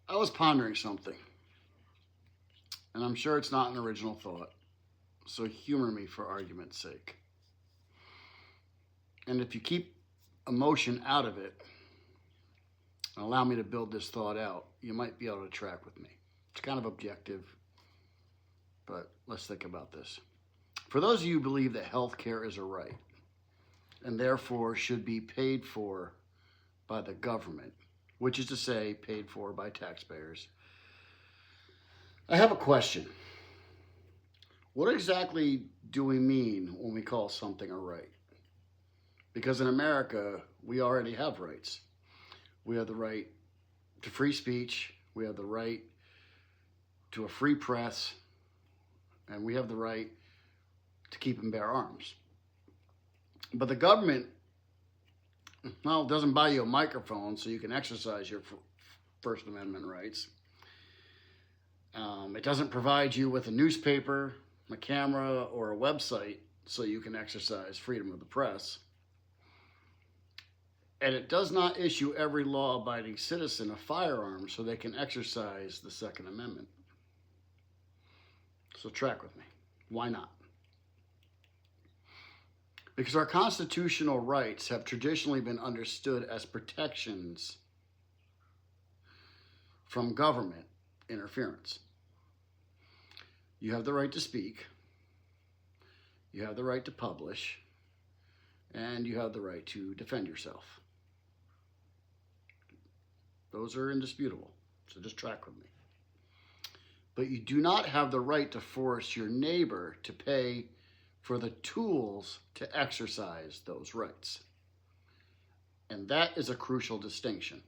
I was pondering something, and I'm sure it's not an original thought, so humor me for argument's sake. And if you keep emotion out of it and allow me to build this thought out, you might be able to track with me. It's kind of objective, but let's think about this. For those of you who believe that healthcare is a right and therefore should be paid for by the government, which is to say, paid for by taxpayers, I have a question. What exactly do we mean when we call something a right? Because in America, we already have rights. We have the right to free speech, we have the right to a free press, and we have the right to keep and bear arms. But the government, well, it doesn't buy you a microphone so you can exercise your First Amendment rights. It doesn't provide you with a newspaper, a camera, or a website so you can exercise freedom of the press. And it does not issue every law-abiding citizen a firearm so they can exercise the Second Amendment. So track with me. Why not? Because our constitutional rights have traditionally been understood as protections from government interference. You have the right to speak, you have the right to publish, and you have the right to defend yourself. Those are indisputable, so just track with me. But you do not have the right to force your neighbor to pay for the tools to exercise those rights. And that is a crucial distinction.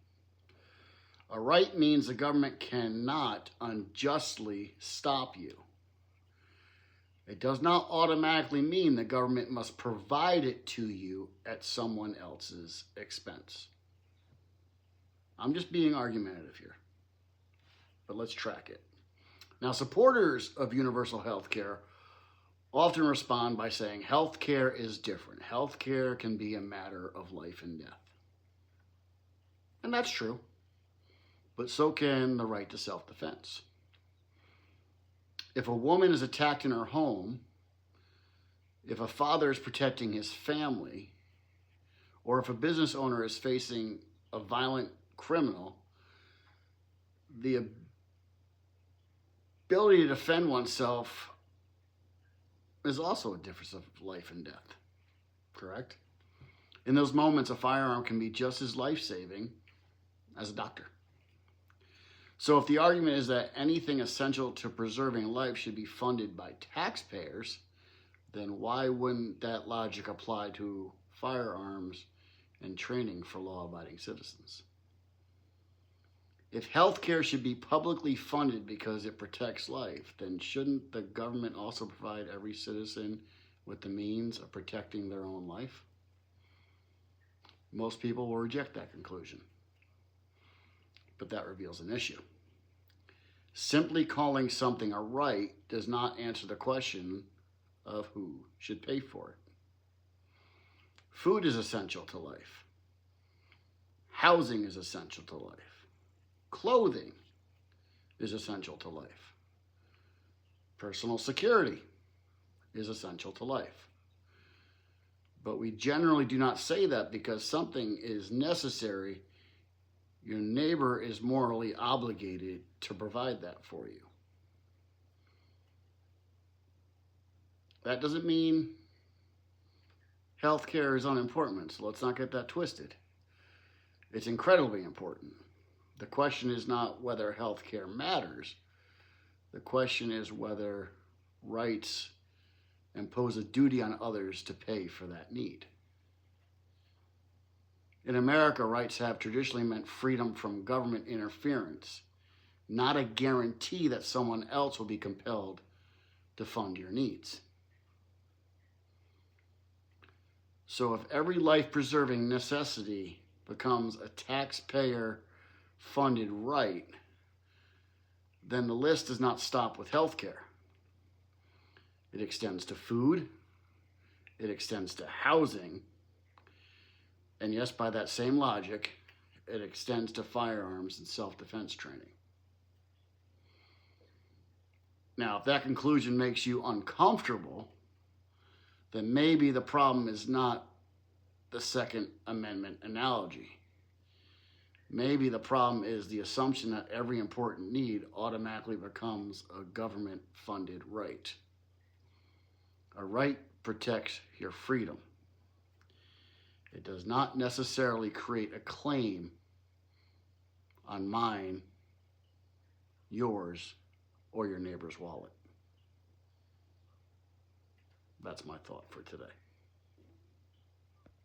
A right means the government cannot unjustly stop you. It does not automatically mean the government must provide it to you at someone else's expense. I'm just being argumentative here, but let's track it. Now, supporters of universal health care often respond by saying health care is different. Health care can be a matter of life and death. And that's true, but so can the right to self-defense. If a woman is attacked in her home, if a father is protecting his family, or if a business owner is facing a violent criminal, the ability to defend oneself is also a difference of life and death, correct? In those moments, a firearm can be just as life-saving as a doctor. So if the argument is that anything essential to preserving life should be funded by taxpayers, then why wouldn't that logic apply to firearms and training for law-abiding citizens? If healthcare should be publicly funded because it protects life, then shouldn't the government also provide every citizen with the means of protecting their own life? Most people will reject that conclusion, but that reveals an issue. Simply calling something a right does not answer the question of who should pay for it. Food is essential to life. Housing is essential to life. Clothing is essential to life. Personal security is essential to life. But we generally do not say that because something is necessary, your neighbor is morally obligated to provide that for you. That doesn't mean healthcare is unimportant, so let's not get that twisted. It's incredibly important. The question is not whether healthcare matters. The question is whether rights impose a duty on others to pay for that need. In America, rights have traditionally meant freedom from government interference, not a guarantee that someone else will be compelled to fund your needs. So if every life-preserving necessity becomes a taxpayer-funded right, then the list does not stop with healthcare. It extends to food, it extends to housing, and yes, by that same logic, it extends to firearms and self-defense training. Now, if that conclusion makes you uncomfortable, then maybe the problem is not the Second Amendment analogy. Maybe the problem is the assumption that every important need automatically becomes a government-funded right. A right protects your freedom. It does not necessarily create a claim on mine, yours, or your neighbor's wallet. That's my thought for today.